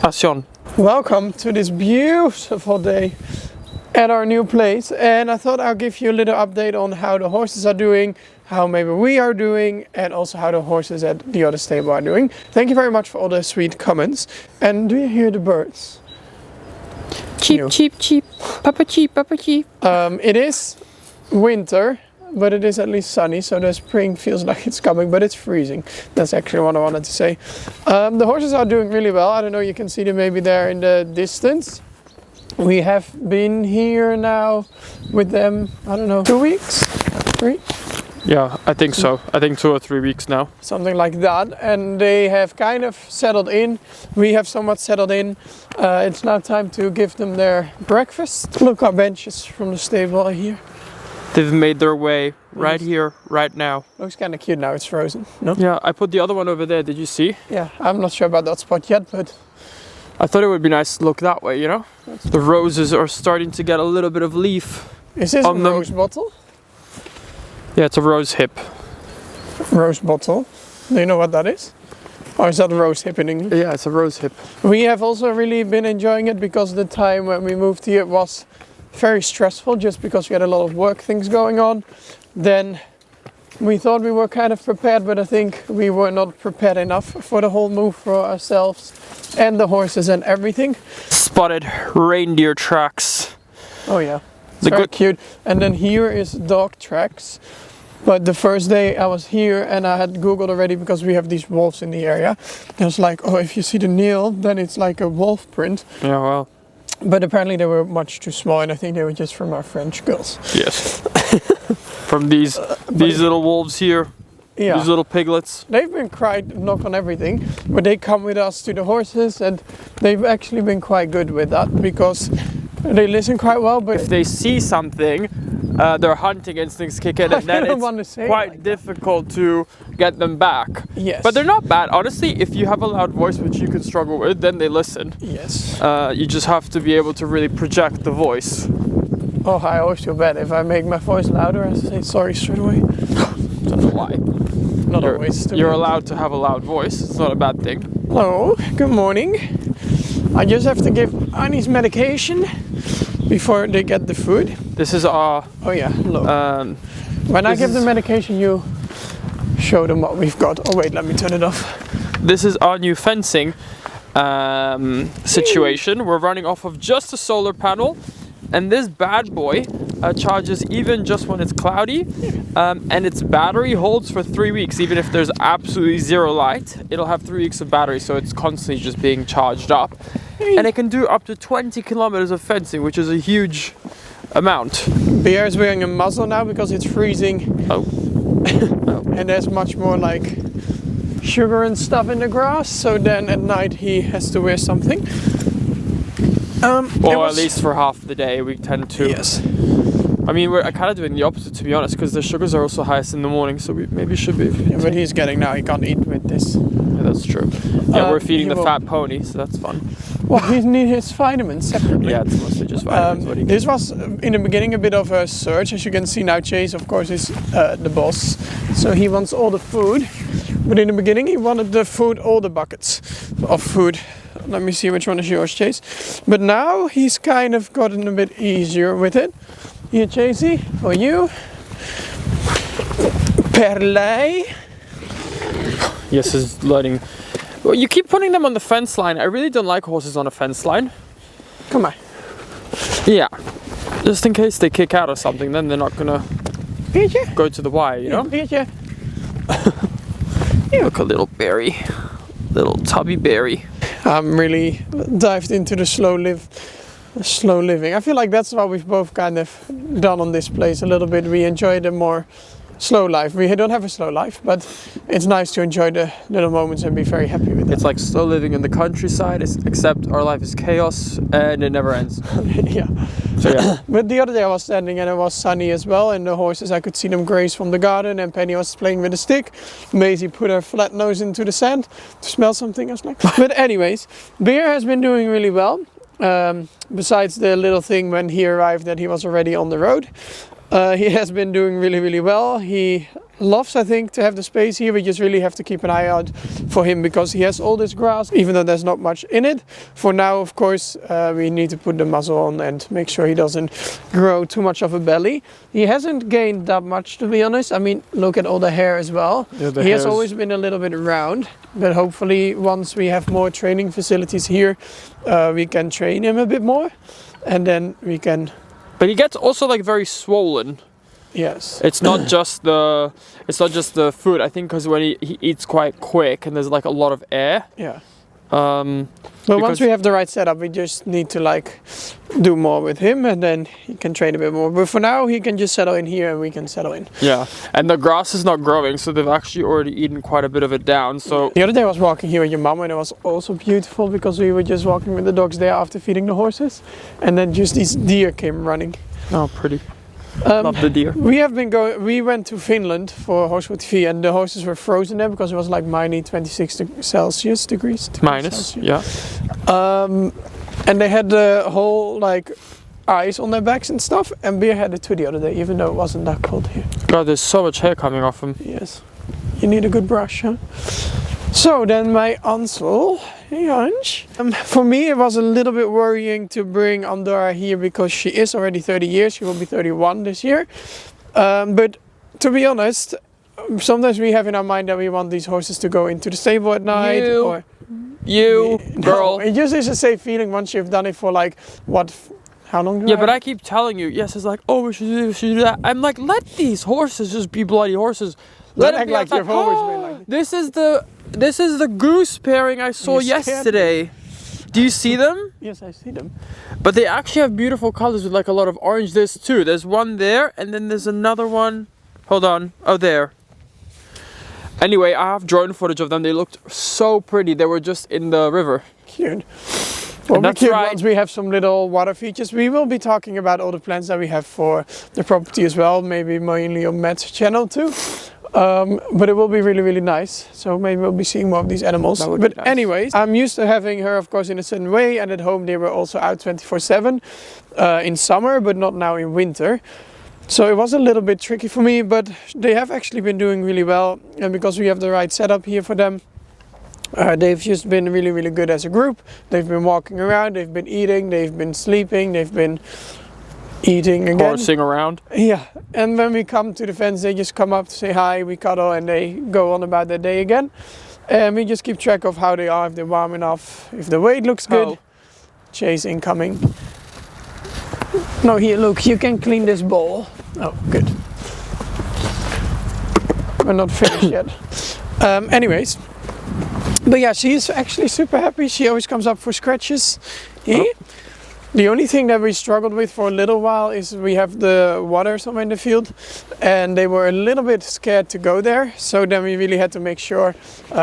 Passion. Welcome to this beautiful day at our new place, and I thought I'll give you a little update on how the horses are doing, how maybe we are doing, and also how the horses at the other stable are doing. Thank you very much for all the sweet comments. And do you hear the birds? Cheep, cheep, cheep. Papa cheep, papa cheep. It is winter, but it is at least sunny, so the spring feels like it's coming, but it's freezing. That's actually what I wanted to say. The horses are doing really well. I don't know, you can see them maybe there in the distance. We have been here now with them, I don't know, 2 weeks? 3? Yeah, I think so. I think 2 or 3 weeks now. Something like that. And they have kind of settled in. We have somewhat settled in. It's now time to give them their breakfast. Look, our benches from the stable are here. They've made their way right here, right now. Looks kind of cute now, it's frozen, no? Yeah, I put the other one over there, did you see? Yeah, I'm not sure about that spot yet, but... I thought it would be nice to look that way, you know? The roses are starting to get a little bit of leaf. Is this a rose bottle? Yeah, it's a rose hip. Rose bottle? Do you know what that is? Or is that a rose hip in English? Yeah, it's a rose hip. We have also really been enjoying it because the time when we moved here was very stressful just because we had a lot of work things going on. Then we thought we were kind of prepared, but I think we were not prepared enough for the whole move for ourselves and the horses and everything. Spotted reindeer tracks. Oh yeah, it's very cute. And then here is dog tracks. But the first day I was here and I had Googled already because we have these wolves in the area. I was like, oh, if you see the nail, then it's like a wolf print. Yeah, well. But apparently they were much too small, and I think they were just from our French girls. Yes. From these little wolves here. Yeah. These little piglets. They've been quite knock on everything, but they come with us to the horses, and they've actually been quite good with that because they listen quite well. But if they see something, their hunting instincts kick in, and then it's quite difficult to get them back. Yes. But they're not bad. Honestly, if you have a loud voice which you can struggle with, then they listen. Yes. You just have to be able to really project the voice. Oh, I always feel bad. If I make my voice louder, I say sorry straight away. Don't know why. Not always. You're allowed to have a loud voice. It's not a bad thing. Hello, good morning. I just have to give Annie's medication before they get the food. This is our... Oh yeah, look. When I give the medication, you show them what we've got. Oh wait, let me turn it off. This is our new fencing situation. We're running off of just a solar panel. And this bad boy charges even just when it's cloudy, and its battery holds for 3 weeks. Even if there's absolutely zero light, it'll have 3 weeks of battery, so it's constantly just being charged up. And it can do up to 20 kilometers of fencing, which is a huge amount. Bear is wearing a muzzle now because it's freezing. Oh. And there's much more like sugar and stuff in the grass, so then at night he has to wear something. Or at least for half the day we tend to. Yes. I mean, we're kind of doing the opposite, to be honest, because the sugars are also highest in the morning, so we maybe should be. Yeah, but he's getting now, he can't eat with this. Yeah, that's true. Yeah, we're feeding the fat pony, so that's fun. Well, he needs his vitamins separately. Yeah, it's mostly just vitamins. This was, in the beginning, a bit of a search. As you can see now, Chase, of course, is the boss. So he wants all the food. But in the beginning, he wanted the food, all the buckets of food. Let me see which one is yours, Chase. But now he's kind of gotten a bit easier with it. Here, Chasey, for you. Perlay. Yes, is letting. Well, you keep putting them on the fence line. I really don't like horses on a fence line. Come on. Yeah. Just in case they kick out or something, then they're not gonna go to the wire, you know? Look, a little berry. Little tubby berry. I'm really dived into the slow living. I feel like that's what we've both kind of done on this place a little bit. We enjoy the more slow life. We don't have a slow life, but it's nice to enjoy the little moments and be very happy with it. It's like slow living in the countryside, except our life is chaos and it never ends. Yeah. So yeah. But the other day I was standing and it was sunny as well, and the horses, I could see them graze from the garden, and Penny was playing with a stick. Maisie put her flat nose into the sand to smell something. I was like, but anyways, Bear has been doing really well. Besides the little thing when he arrived that he was already on the road. He has been doing really, really well. He loves, I think, to have the space here. We just really have to keep an eye out for him because he has all this grass, even though there's not much in it. For now, of course, we need to put the muzzle on and make sure he doesn't grow too much of a belly. He hasn't gained that much, to be honest. I mean, look at all the hair as well. Yeah, he has always been a little bit round, but hopefully once we have more training facilities here, we can train him a bit more, and then we can... But he gets also like very swollen. Yes. It's not just the food. I think because when he eats quite quick and there's like a lot of air. Yeah. But once we have the right setup, we just need to like do more with him, and then he can train a bit more. But for now, he can just settle in here, and we can settle in. Yeah, and the grass is not growing, so they've actually already eaten quite a bit of it down. So the other day I was walking here with your mum, and it was also beautiful because we were just walking with the dogs there after feeding the horses, and then just these deer came running. Oh, pretty. Love the deer. We went to Finland for Horsewood TV, and the horses were frozen there because it was like minus 26 Celsius degrees. Minus, yeah. And they had the whole like ice on their backs and stuff, and Beer had it too the other day, even though it wasn't that cold here. God, there's so much hair coming off him. Yes. You need a good brush, huh? So then my Ansel, hey Ange. For me it was a little bit worrying to bring Andorra here because she is already 30 years, she will be 31 this year. But to be honest, sometimes we have in our mind that we want these horses to go into the stable at night. Girl. No, it just is a safe feeling once you've done it for like, how long? Yeah, but I keep telling you, yes, it's like, oh, we should do this, we should do that. I'm like, let these horses just be bloody horses. Let act like you've always been like this is the goose pairing I saw yesterday. Do you see them? Yes, I see them. But they actually have beautiful colors with like a lot of orange. There's two. There's one there, and then there's another one. Hold on. Oh, there. Anyway, I have drone footage of them. They looked so pretty. They were just in the river. Cute. Well, that's right. Once we have some little water features, we will be talking about all the plans that we have for the property as well. Maybe mainly on Matt's channel too. But it will be really, really nice. So maybe we'll be seeing more of these animals. But nice. Anyways, I'm used to having her, of course, in a certain way. And at home, they were also out 24/7 in summer, but not now in winter. So it was a little bit tricky for me, but they have actually been doing really well. And because we have the right setup here for them, they've just been really, really good as a group. They've been walking around, they've been eating, they've been sleeping, they've been eating again. Horsing around. Yeah, and when we come to the fence, they just come up to say hi, we cuddle, and they go on about their day again. And we just keep track of how they are, if they're warm enough, if the weight looks good. Oh. Chase incoming. No, here, look, you can clean this bowl. Oh, good. We're not finished yet. Anyways. But yeah, she is actually super happy. She always comes up for scratches. Yeah. Oh. The only thing that we struggled with for a little while is we have the water somewhere in the field, and they were a little bit scared to go there. So then we really had to make sure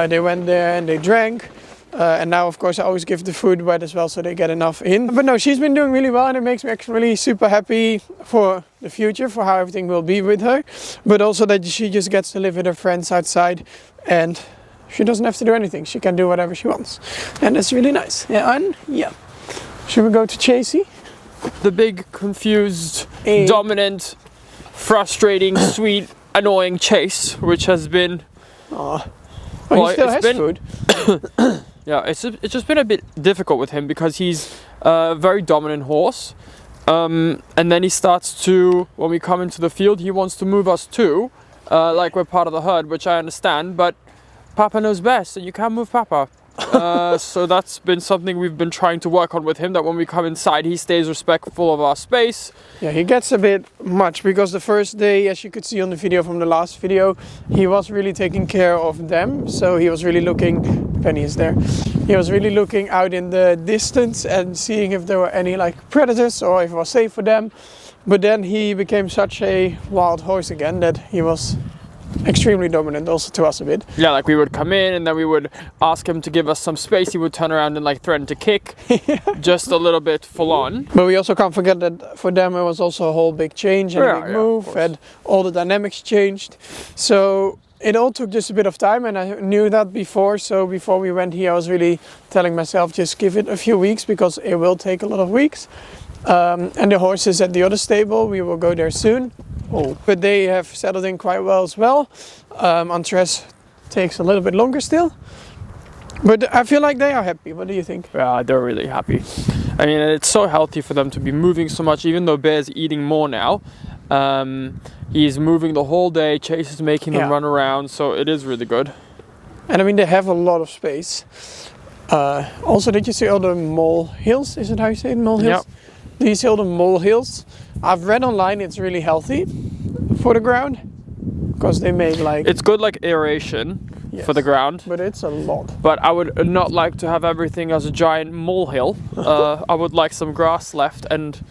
they went there and they drank. And now, of course, I always give the food wet as well so they get enough in. But no, she's been doing really well, and it makes me actually really super happy for the future, for how everything will be with her. But also that she just gets to live with her friends outside, and she doesn't have to do anything. She can do whatever she wants. And that's really nice. Yeah, and yeah. Should we go to Chasey? The big, confused, dominant, frustrating, sweet, annoying Chase, which has been... Well, he still has food. Yeah, it's just been a bit difficult with him because he's a very dominant horse. And then he starts to, when we come into the field, he wants to move us too. Like we're part of the herd, which I understand, but Papa knows best and you can't move Papa. So that's been something we've been trying to work on with him, that when we come inside he stays respectful of our space. Yeah, he gets a bit much because the first day, as you could see on the video from the last video, he was really taking care of them. So he was really looking, Penny is there, he was really looking out in the distance and seeing if there were any like predators or if it was safe for them. But then he became such a wild horse again that he was extremely dominant also to us a bit. Yeah, like we would come in and then we would ask him to give us some space. He would turn around and like threaten to kick. Just a little bit full on. But we also can't forget that for them it was also a whole big change and a big move, and all the dynamics changed. So it all took just a bit of time, and I knew that before. So before we went here I was really telling myself, just give it a few weeks because it will take a lot of weeks. And the horses at the other stable, we will go there soon. Oh. But they have settled in quite well as well. Antares takes a little bit longer still. But I feel like they are happy. What do you think? Yeah, they're really happy. I mean, it's so healthy for them to be moving so much, even though Bear's eating more now. He's moving the whole day, Chase is making them run around, so it is really good. And I mean, they have a lot of space. Also, did you see all the mole hills? Is it how you say it, mole hills? Yep. Do you see all the mole hills? I've read online it's really healthy for the ground. Because they make like... It's good like aeration for the ground. But it's a lot. But I would not like to have everything as a giant molehill. I would like some grass left. And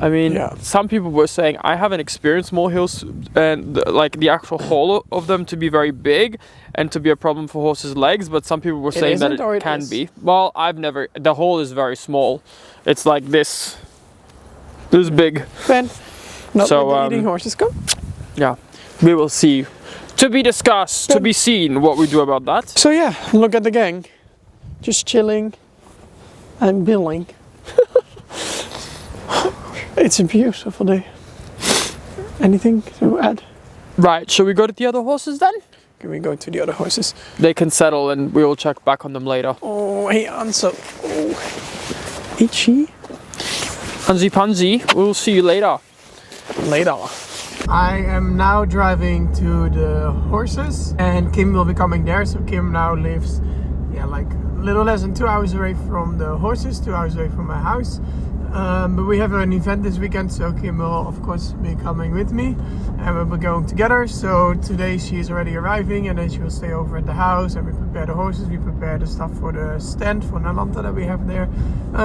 I mean, some people were saying, I haven't experienced molehills and like the actual hole of them to be very big and to be a problem for horses' legs. But some people were saying that it can be. Well, I've never, the hole is very small. It's like this big. Ben, not so, let the eating horses go. Yeah. We will see. To be discussed, to be seen what we do about that. So yeah, look at the gang. Just chilling and billing. It's a beautiful day. Anything to add? Right, shall we go to the other horses then? Can we go to the other horses? They can settle and we will check back on them later. Oh, hey Anso. Oh. Itchy. Pansy Pansy, we'll see you later. Later. I am now driving to the horses and Kim will be coming there. So Kim now lives like a little less than 2 hours away from the horses, 2 hours away from my house. But we have an event this weekend, so Kim will of course be coming with me and we'll be going together. So today she is already arriving and then she will stay over at the house and we prepare the horses, we prepare the stuff for the stand for Nalanta that we have there.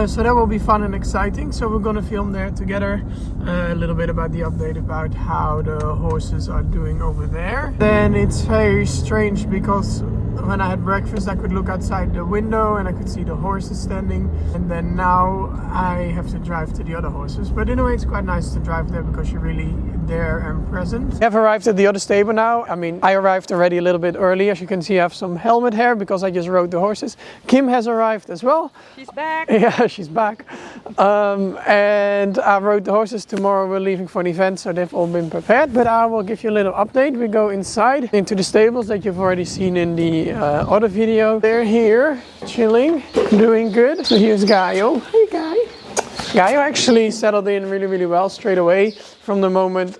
So that will be fun and exciting. So we're gonna film there together a little bit about the update about how the horses are doing over there. Then it's very strange because when I had breakfast I could look outside the window and I could see the horses standing, and then now I have to drive to the other horses. But in a way it's quite nice to drive there because you're really there and present. We have arrived at the other stable now. I mean, I arrived already a little bit early. As you can see, I have some helmet hair because I just rode the horses. Kim has arrived as well. She's back. Yeah, she's back. And I rode the horses. Tomorrow we're leaving for an event, so they've all been prepared. But I will give you a little update. We go inside into the stables that you've already seen in the other video. They're here, chilling, doing good. So here's Gaio. Hey, Guy. Gaio actually settled in really well straight away. From the moment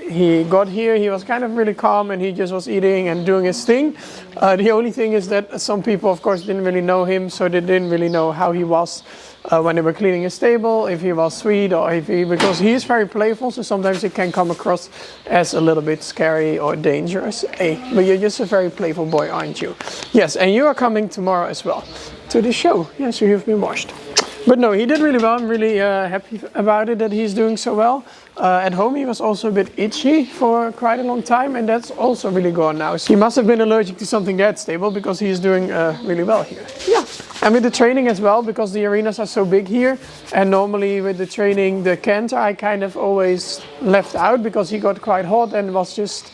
he got here, he was kind of really calm and he just was eating and doing his thing. The only thing is that some people, of course, didn't really know him, so they didn't really know how he was when they were cleaning his stable, if he was sweet or if he, because he is very playful, so sometimes it can come across as a little bit scary or dangerous. Hey, but you're just a very playful boy, aren't you? Yes, and you are coming tomorrow as well to the show. Yeah, so you've been washed. But no, he did really well. I'm really happy about it that he's doing so well. At home he was also a bit itchy for quite a long time, and that's also really gone now. So he must have been allergic to something that stable because he's doing really well here. Yeah, and with the training as well, because the arenas are so big here, and normally with the training, the canter I kind of always left out because he got quite hot and was just,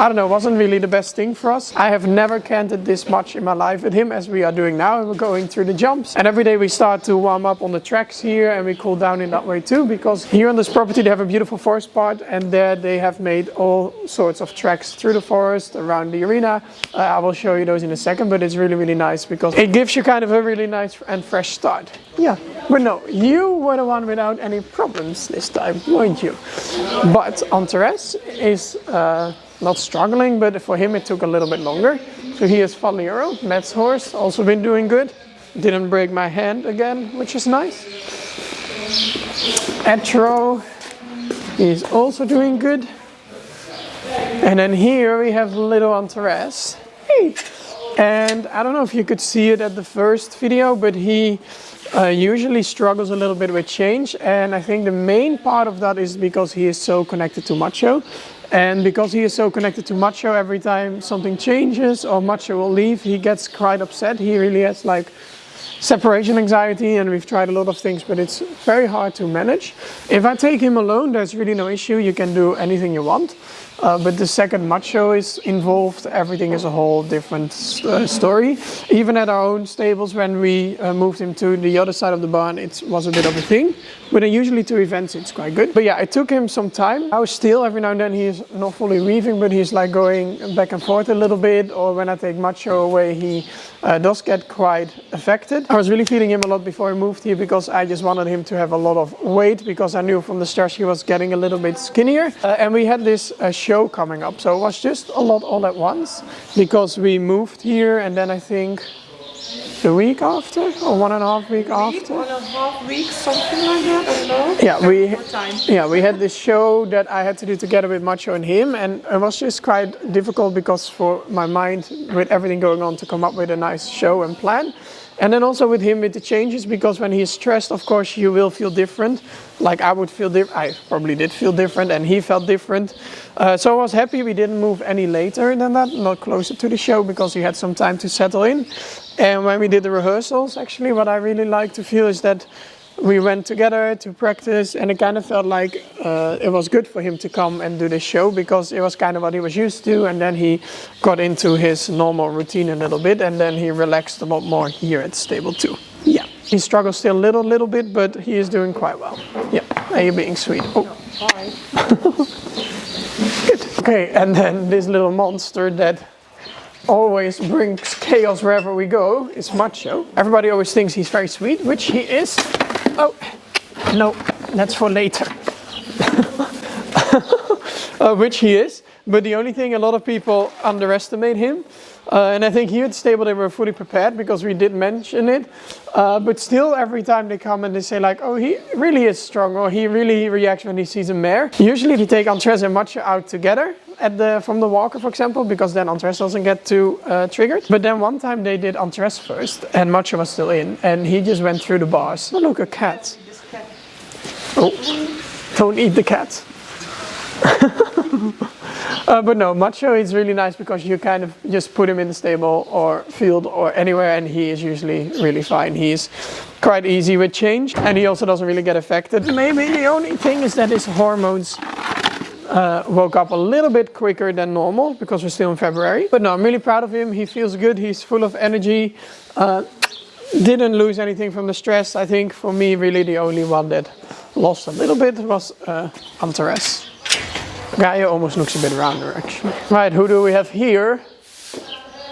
I don't know, wasn't really the best thing for us. I have never canted this much in my life with him as we are doing now. We're going through the jumps. And every day we start to warm up on the tracks here and we cool down in that way too, because here on this property they have a beautiful forest part and there they have made all sorts of tracks through the forest, around the arena. I will show you those in a second, but it's really nice because it gives you kind of a really nice and fresh start. Yeah, but no, you were the one without any problems this time, weren't you? But Antares is not struggling, but for him it took a little bit longer. So here's Faliero, Matt's horse, also been doing good. Didn't break my hand again, which is nice. Etro is also doing good. And then here we have little Antares. Hey! And I don't know if you could see it at the first video, but he usually struggles a little bit with change. And I think the main part of that is because he is so connected to Macho. And because he is so connected to Macho, every time something changes or Macho will leave, he gets quite upset. He really has like separation anxiety, and we've tried a lot of things, but it's very hard to manage. If I take him alone, there's really no issue. You can do anything you want. But the second macho is involved, everything is a whole different story. Even at our own stables, when we moved him to the other side of the barn, it was a bit of a thing. But then usually to events, it's quite good. But yeah, it took him some time. Now still, every now and then, he's not fully weaving, but he's like going back and forth a little bit. Or when I take macho away, he does get quite affected. I was really feeding him a lot before he moved here because I just wanted him to have a lot of weight, because I knew from the start he was getting a little bit skinnier. And we had this show coming up, so it was just a lot all at once, because we moved here and then I think the week after, or 1.5 weeks after. 1.5 weeks, something like that, I don't know. We had this show that I had to do together with Macho and him, and it was just quite difficult because for my mind, with everything going on, to come up with a nice show and plan. And then also with him with the changes, because when he's stressed, of course, you will feel different. Like I would feel different, I probably did feel different, and he felt different. So I was happy we didn't move any later than that, not closer to the show, because he had some time to settle in. And when we did the rehearsals, actually, what I really like to feel is that we went together to practice, and it kind of felt like it was good for him to come and do this show, because it was kind of what he was used to, and then he got into his normal routine a little bit, and then he relaxed a lot more here at the stable too. Yeah, he struggles still a little bit, but he is doing quite well. Yeah, and you're being sweet. Oh, Hi. good. Okay, and then this little monster that always brings chaos wherever we go is Macho. Everybody always thinks he's very sweet, which he is. Oh, no, that's for later. Which he is, but the only thing, a lot of people underestimate him. And I think here at the stable they were fully prepared, because we did mention it. But still, every time they come and they say like, oh, he really is strong, or he really reacts when he sees a mare. Usually if you take Andres and Macho out together from the walker, for example, because then Andres doesn't get too triggered. But then one time they did Andres first, and Macho was still in, and he just went through the bars. Oh, look, a cat. Oh, don't eat the cat. But no, Macho is really nice, because you kind of just put him in the stable or field or anywhere, and he is usually really fine. He's quite easy with change, and he also doesn't really get affected. Maybe the only thing is that his hormones woke up a little bit quicker than normal, because we're still in February. But no, I'm really proud of him. He feels good. He's full of energy. Didn't lose anything from the stress. I think for me, really the only one that lost a little bit was Antares. Gaia almost looks a bit rounder, actually. Right, who do we have here?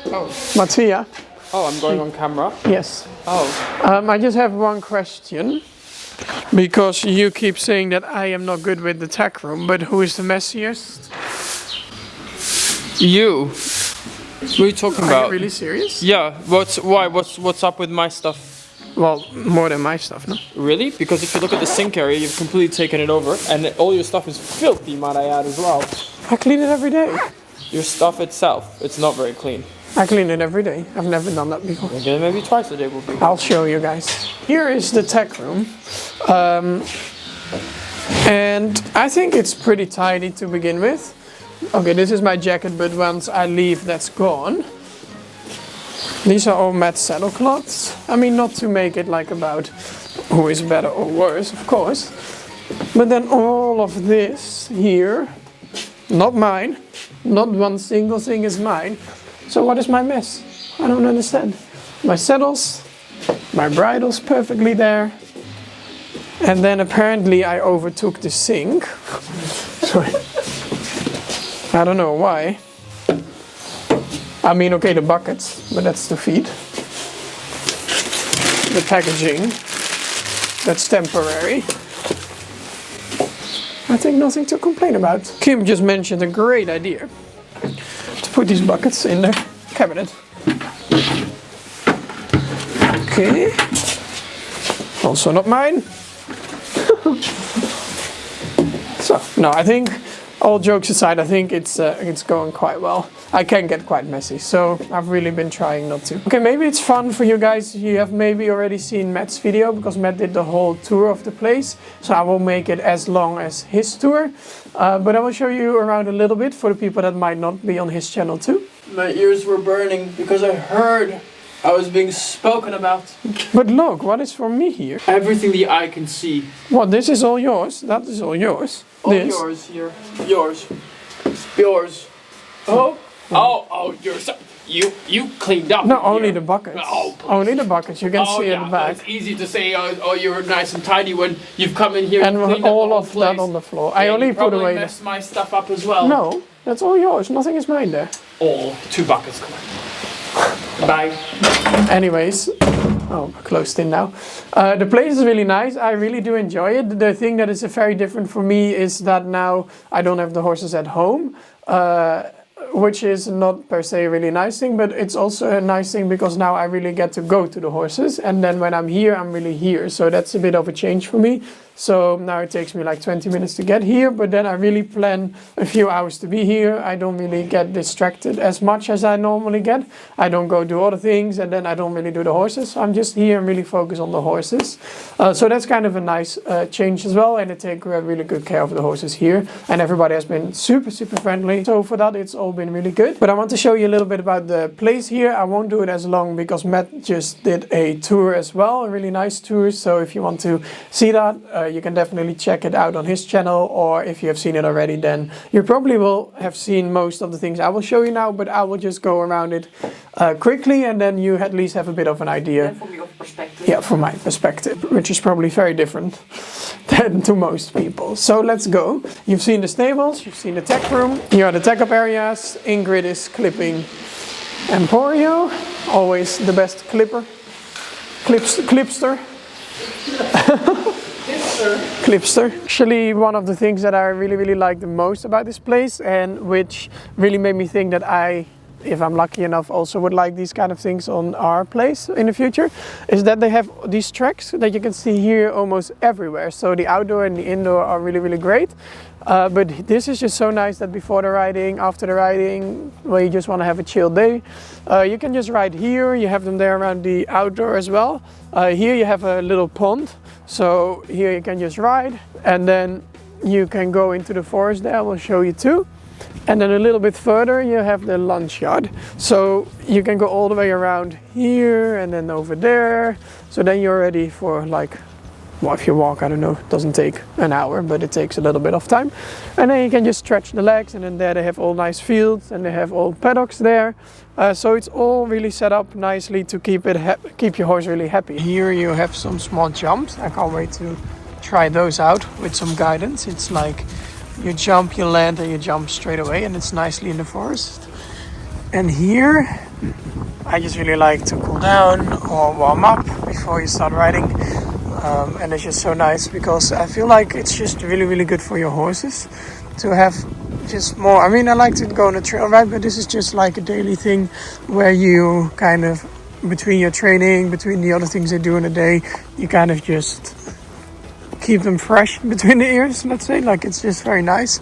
Oh. Mattia. Oh, I'm going on camera? Yes. Oh. I just have one question. Because you keep saying that I am not good with the tack room, but who is the messiest? You. What are you talking about? Are you really serious? Yeah. What's up with my stuff? Well, more than my stuff, no? Really? Because if you look at the sink area, you've completely taken it over, and all your stuff is filthy, might I add, as well. I clean it every day. Your stuff itself, it's not very clean. I clean it every day. I've never done that before. Okay, maybe twice a day will be. I'll show you guys. Here is the tack room. And I think it's pretty tidy to begin with. Okay, this is my jacket, but once I leave, that's gone. These are all matte saddle cloths. I mean, not to make it like about who is better or worse, of course. But then all of this here, not mine. Not one single thing is mine. So what is my mess? I don't understand. My saddles, my bridle's perfectly there. And then apparently I overtook the sink. Sorry. I don't know why. I mean, okay, the buckets, but that's the feed. The packaging, that's temporary. I think nothing to complain about. Kim just mentioned a great idea. To put these buckets in the cabinet. Okay. Also not mine. So, no, I think, all jokes aside, I think it's going quite well. I can get quite messy, so I've really been trying not to. Okay, maybe it's fun for you guys. You have maybe already seen Matt's video, because Matt did the whole tour of the place. So I will make it as long as his tour. But I will show you around a little bit for the people that might not be on his channel too. My ears were burning because I heard I was being spoken about. But look, what is for me here? Everything the eye can see. What, this is all yours? That is all yours? All yours here. Yours. Yours. Oh. Oh, you cleaned up. No, only the buckets. Oh, please. Only the buckets. You can see at the back. It's easy to say, oh, you're nice and tidy when you've come in here And cleaned all up of that on the floor. I Yeah, only you put away. probably messed my stuff up as well. No, that's all yours. Nothing is mine there. All 2 buckets. Come on. Bye. Anyways, oh, closed in now. The place is really nice. I really do enjoy it. The thing that is very different for me is that now I don't have the horses at home. Which is not per se a really nice thing, but it's also a nice thing because now I really get to go to the horses, and then when I'm here, I'm really here. So that's a bit of a change for me. So now it takes me like 20 minutes to get here, but then I really plan a few hours to be here. I don't really get distracted as much as I normally get. I don't go do other things, and then I don't really do the horses. I'm just here and really focus on the horses. So that's kind of a nice change as well, and they take really good care of the horses here. And everybody has been super, super friendly. So for that, it's all been really good. But I want to show you a little bit about the place here. I won't do it as long because Matt just did a tour as well, a really nice tour. So if you want to see that, you can definitely check it out on his channel, or if you have seen it already, then you probably will have seen most of the things I will show you now, but I will just go around it quickly, and then you at least have a bit of an idea. From your perspective. Yeah, from my perspective, which is probably very different than to most people. So let's go. You've seen the stables, you've seen the tech room, here are the tech up areas. Ingrid is clipping Emporio, always the best clipster. Clipster. Actually, one of the things that I really like the most about this place, and which really made me think that I, if I'm lucky enough, also would like these kind of things on our place in the future, is that they have these tracks that you can see here almost everywhere. So the outdoor and the indoor are really great. But this is just so nice that before the riding, after the riding, where you just want to have a chill day, you can just ride here. You have them there around the outdoor as well. Here you have a little pond, so here you can just ride, and then you can go into the forest there. I will show you too. And then a little bit further you have the lunch yard, so you can go all the way around here and then over there. So then you're ready for, like, well, if you walk, I don't know, it doesn't take an hour, but it takes a little bit of time. And then you can just stretch the legs, and then there they have all nice fields, and they have all paddocks there. So it's all really set up nicely to keep your horse really happy. Here you have some small jumps. I can't wait to try those out with some guidance. It's like you jump, you land, and you jump straight away, and it's nicely in the forest. And here I just really like to cool down or warm up before you start riding. And it's just so nice because I feel like it's just really good for your horses to have just more. I mean, I like to go on a trail ride, but this is just like a daily thing where you kind of, between your training, between the other things they do in a day, you kind of just keep them fresh between the ears, let's say. Like, it's just very nice.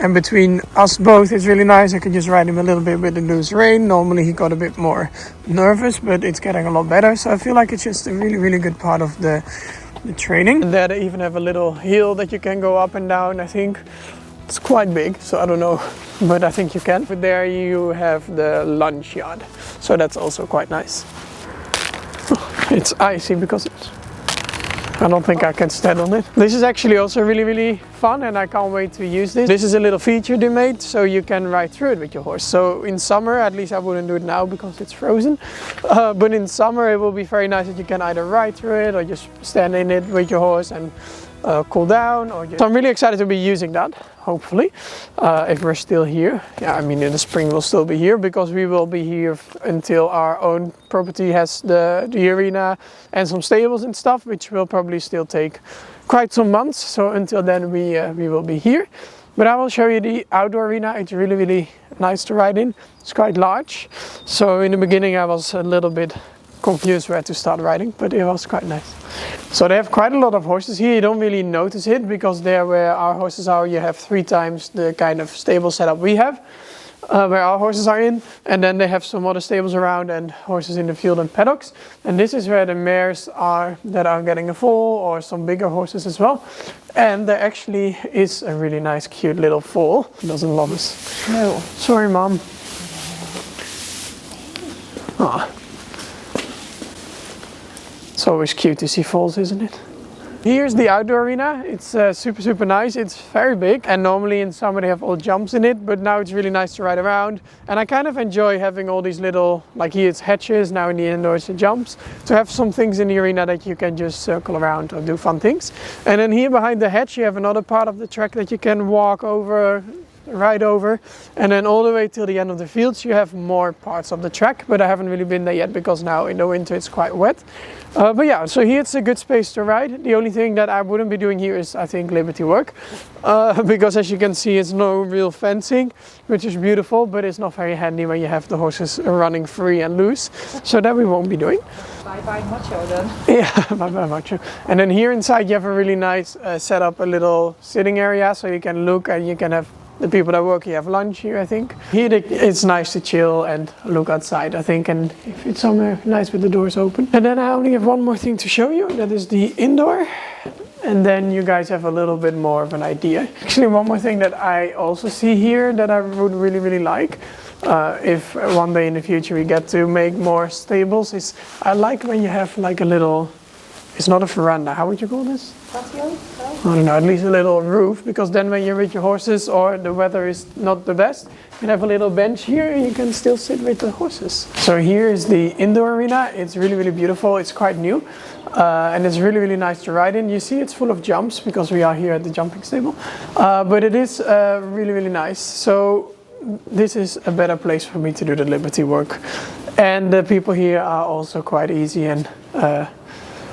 And between us both, it's really nice. I can just ride him a little bit with the loose rein. Normally he got a bit more nervous, but it's getting a lot better. So I feel like it's just a really good part of the training. And there they even have a little hill that you can go up and down. I think it's quite big, so I don't know, but I think you can. But there you have the lunch yard, so that's also quite nice. It's icy because I don't think I can stand on it. This is actually also really fun, and I can't wait to use this. This is a little feature they made, so you can ride through it with your horse. So in summer, at least I wouldn't do it now because it's frozen, but in summer it will be very nice that you can either ride through it or just stand in it with your horse and cool down. So I'm really excited to be using that, hopefully, if we're still here. Yeah, I mean, in the spring we'll still be here because we will be here until our own property has the arena and some stables and stuff, which will probably still take quite some months. So until then we will be here. But I will show you the outdoor arena. It's really nice to ride in. It's quite large. So in the beginning I was a little bit confused where to start riding, but it was quite nice. So they have quite a lot of horses here. You don't really notice it because there where our horses are, you have 3 times the kind of stable setup we have, where our horses are in, and then they have some other stables around and horses in the field and paddocks. And this is where the mares are that are getting a foal, or some bigger horses as well. And there actually is a really nice cute little foal. He doesn't love us. No. Sorry, Mom. It's always cute to see foals, isn't it? Here's the outdoor arena. It's super nice. It's very big, and normally in summer they have all jumps in it, but now it's really nice to ride around. And I kind of enjoy having all these little, like here it's hatches, now in the indoors it jumps, to have some things in the arena that you can just circle around or do fun things. And then here behind the hatch you have another part of the track that you can walk over, ride over, and then all the way till the end of the fields you have more parts of the track, but I haven't really been there yet because now in the winter it's quite wet. But yeah, so here it's a good space to ride. The only thing that I wouldn't be doing here is I think Liberty work, because as you can see it's no real fencing, which is beautiful, but it's not very handy when you have the horses running free and loose, so that we won't be doing. Bye bye macho then. Yeah, bye bye macho. And then here inside you have a really nice setup, a little sitting area, so you can look and you can have the people that work here have lunch here, I think. Here it's nice to chill and look outside, I think, and if it's somewhere nice with the doors open. And then I only have one more thing to show you, that is the indoor. And then you guys have a little bit more of an idea. Actually, one more thing that I also see here that I would really like, if one day in the future we get to make more stables, is I like when you have like a little, it's not a veranda, how would you call this? Patio? I don't know, at least a little roof, because then when you're with your horses or the weather is not the best, you can have a little bench here and you can still sit with the horses. So here is the indoor arena. It's really beautiful. It's quite new, and it's really nice to ride in. You see it's full of jumps because we are here at the jumping stable, but it is really nice. So this is a better place for me to do the Liberty work, and the people here are also quite easy and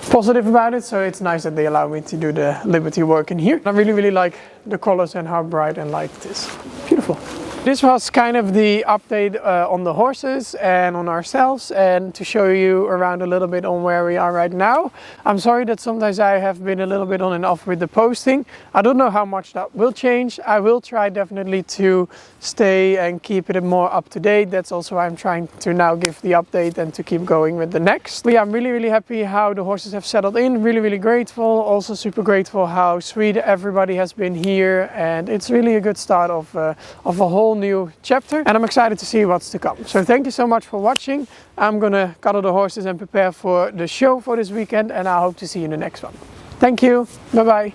positive about it, so it's nice that they allow me to do the Liberty work in here. I really like the colors and how bright and light it is. Beautiful. This was kind of the update on the horses and on ourselves, and to show you around a little bit on where we are right now. I'm sorry that sometimes I have been a little bit on and off with the posting. I don't know how much that will change. I will try definitely to stay and keep it more up to date. That's also why I'm trying to now give the update and to keep going with the next. But yeah, I'm really happy how the horses have settled in. Really grateful. Also super grateful how sweet everybody has been here, and it's really a good start of a whole new chapter, and I'm excited to see what's to come. So thank you so much for watching. I'm gonna cuddle the horses and prepare for the show for this weekend, and I hope to see you in the next one. Thank you. Bye bye.